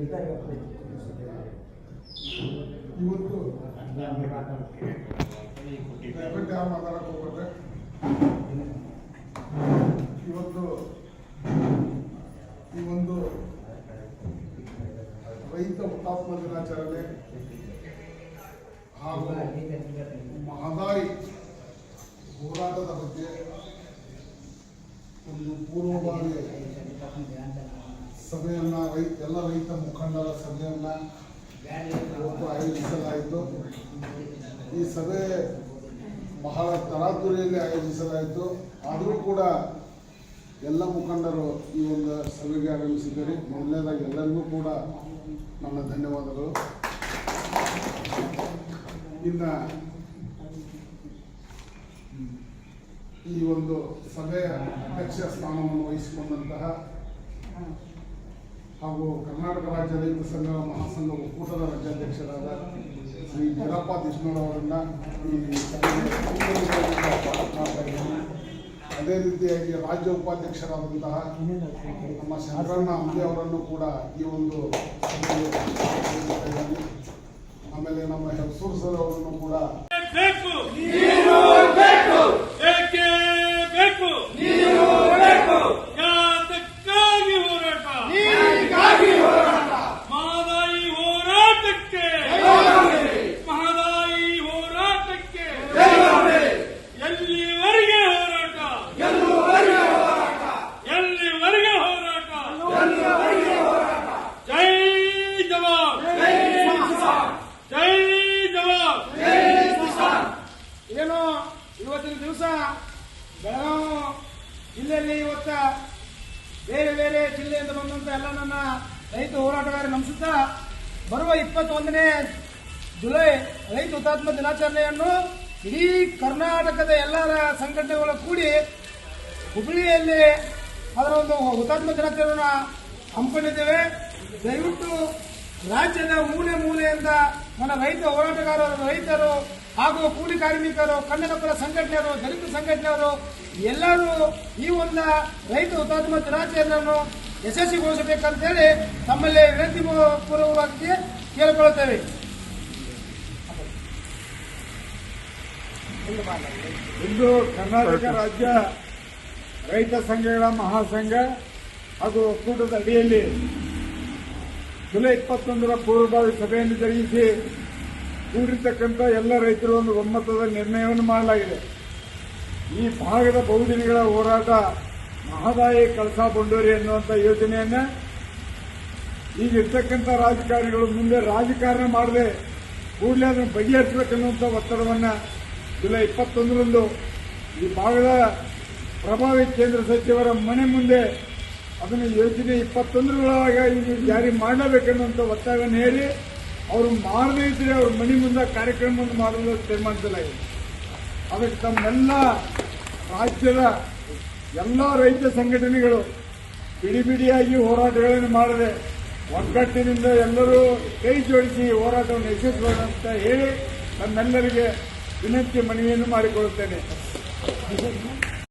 ಇವತ್ತು ಇವತ್ತು ಈ ಒಂದು ರೈತ ಹುತಾತ್ಮ ದಿನಾಚರಣೆ ಹಾಗೂ ಮಹದಾಯಿ ಹೋರಾಟದ ಬಗ್ಗೆ ಒಂದು ಪೂರ್ವಭಾವಿ ಸಭೆಯನ್ನ ಎಲ್ಲ ರೈತ ಮುಖಂಡರ ಸಭೆಯನ್ನ ಇವತ್ತು ಆಯೋಜಿಸಲಾಯಿತು. ಈ ಸಭೆ ಬಹಳ ತರಾತುರಿಯಲ್ಲಿ ಆಯೋಜಿಸಲಾಯಿತು. ಆದರೂ ಕೂಡ ಎಲ್ಲ ಮುಖಂಡರು ಈ ಒಂದು ಸಭೆಗೆ ಆಗಮಿಸಿದ್ದಾರೆ. ಮೊದಲನೇದಾಗಿ ಎಲ್ಲರಿಗೂ ಕೂಡ ನನ್ನ ಧನ್ಯವಾದಗಳು. ಇನ್ನು ಈ ಒಂದು ಸಭೆಯ ಅಧ್ಯಕ್ಷ ಸ್ಥಾನವನ್ನು ವಹಿಸಿಕೊಂಡಂತಹ ಹಾಗೂ ಕರ್ನಾಟಕ ರಾಜ್ಯ ರೈತ ಸಂಘ ಮಹಾಸಂಘ ಒಕ್ಕೂಟದ ರಾಜ್ಯಾಧ್ಯಕ್ಷರಾದ ಶ್ರೀ ಬೀರಪ್ಪ ದೇಶಮೂಲ ಅವರನ್ನ ಈ ಅದೇ ರೀತಿಯಾಗಿ ರಾಜ್ಯ ಉಪಾಧ್ಯಕ್ಷರಾದಂತಹ ನಮ್ಮ ಶಂಕರಣ್ಣ ಅಂಬಿ ಅವರನ್ನು ಕೂಡ ಈ ಒಂದು ಆಮೇಲೆ ನಮ್ಮ ಹೆಸೂರು ಸರ್ ಅವರನ್ನು ಕೂಡ ಏನು ಇವತ್ತಿನ ದಿವಸ ಬೆಳಗಾವಿ ಜಿಲ್ಲೆಯಲ್ಲಿ ಇವತ್ತ ಬೇರೆ ಬೇರೆ ಜಿಲ್ಲೆಯಿಂದ ಬಂದಂತ ಎಲ್ಲ ನನ್ನ ರೈತ ಹೋರಾಟಗಾರ ನಮಿಸುತ್ತಾ ಬರುವ 21ನೇ ಜುಲೈ ರೈತ ಹುತಾತ್ಮ ದಿನಾಚರಣೆಯನ್ನು ಇಡೀ ಕರ್ನಾಟಕದ ಎಲ್ಲರ ಸಂಘಟನೆಗಳು ಕೂಡಿ ಹುಬ್ಬಳ್ಳಿಯಲ್ಲಿ ಅದರ ಒಂದು ಹುತಾತ್ಮ ದಿನಾಚರಣೆಯನ್ನು ಹಮ್ಮಿಕೊಂಡಿದ್ದೇವೆ. ದಯವಿಟ್ಟು ರಾಜ್ಯದ ಮೂಲೆ ಮೂಲೆಯಿಂದ ನನ್ನ ರೈತ ಹೋರಾಟಗಾರರು, ರೈತರು ಹಾಗೂ ಕೂಲಿ ಕಾರ್ಮಿಕರು, ಕನ್ನಡ ಪರ ಸಂಘಟನೆಯರು, ದಲಿತ ಸಂಘಟನೆಯವರು ಎಲ್ಲರೂ ಈ ಒಂದು ರೈತ ಹುತಾತ್ಮ ದಿನಾಚರಣೆಯನ್ನು ಯಶಸ್ವಿಗೊಳಿಸಬೇಕಂತೇಳಿ ತಮ್ಮಲ್ಲಿ ವಿನಂತಿ ಪೂರ್ವಕವಾಗಿ ಕೇಳಿಕೊಳ್ಳುತ್ತೇವೆ. ಇಂದು ಕರ್ನಾಟಕ ರಾಜ್ಯ ರೈತ ಸಂಘಗಳ ಮಹಾಸಂಘ ಹಾಗೂ ಒಕ್ಕೂಟದ ಅಡಿಯಲ್ಲಿ ಜುಲೈ 21ರ ಪೂರ್ವಭಾವಿ ಸಭೆಯನ್ನು ಜರುಗಿಸಿ ಕೂಡಿರ್ತಕ್ಕಂಥ ಎಲ್ಲ ರೈತರು ಒಂದು ಒಮ್ಮತದ ನಿರ್ಣಯವನ್ನು ಮಾಡಲಾಗಿದೆ. ಈ ಭಾಗದ ಬಹುದಿನಗಳ ಹೋರಾಟ ಮಹದಾಯಿ ಕಳಸಾ ಬಂಡೂರಿ ಎನ್ನುವಂಥ ಯೋಜನೆಯನ್ನ ಈಗಿರ್ತಕ್ಕಂಥ ರಾಜಕಾರಣಿಗಳು ಮುಂದೆ ರಾಜಕಾರಣ ಮಾಡದೆ ಕೂಡಲೇ ಅದನ್ನು ಬಗೆಹರಿಸಬೇಕನ್ನುವಂಥ ಒತ್ತಡವನ್ನು ಜುಲೈ 21ರಂದು ಈ ಭಾಗದ ಪ್ರಭಾವಿ ಕೇಂದ್ರ ಸಚಿವರ ಮನೆ ಮುಂದೆ ಅದನ್ನು ಯೋಜನೆ 21ರೊಳಗೆ ಈಗ ಜಾರಿ ಮಾಡಲೇಬೇಕೆನ್ನುವಂಥ ಒತ್ತಾಯವನ್ನು ಹೇಳಿ ಅವರು ಮಾಡದೇ ಇದ್ರೆ ಅವ್ರ ಮನೆ ಮುಂದೆ ಕಾರ್ಯಕ್ರಮವನ್ನು ಮಾಡಲು ತೀರ್ಮಾನಿಸಲಾಗಿದೆ. ಅದಕ್ಕೆ ತಮ್ಮೆಲ್ಲ ರಾಜ್ಯದ ಎಲ್ಲ ರೈತ ಸಂಘಟನೆಗಳು ಬಿಡಿಬಿಡಿಯಾಗಿ ಹೋರಾಟಗಳನ್ನು ಮಾಡದೆ ಒಗ್ಗಟ್ಟಿನಿಂದ ಎಲ್ಲರೂ ಕೈ ಜೋಡಿಸಿ ಹೋರಾಟವನ್ನು ಯಶಸ್ವಿ ಅಂತ ಹೇಳಿ ತಮ್ಮೆಲ್ಲರಿಗೆ ವಿನಂತಿ ಮನವಿಯನ್ನು ಮಾಡಿಕೊಳ್ಳುತ್ತೇನೆ.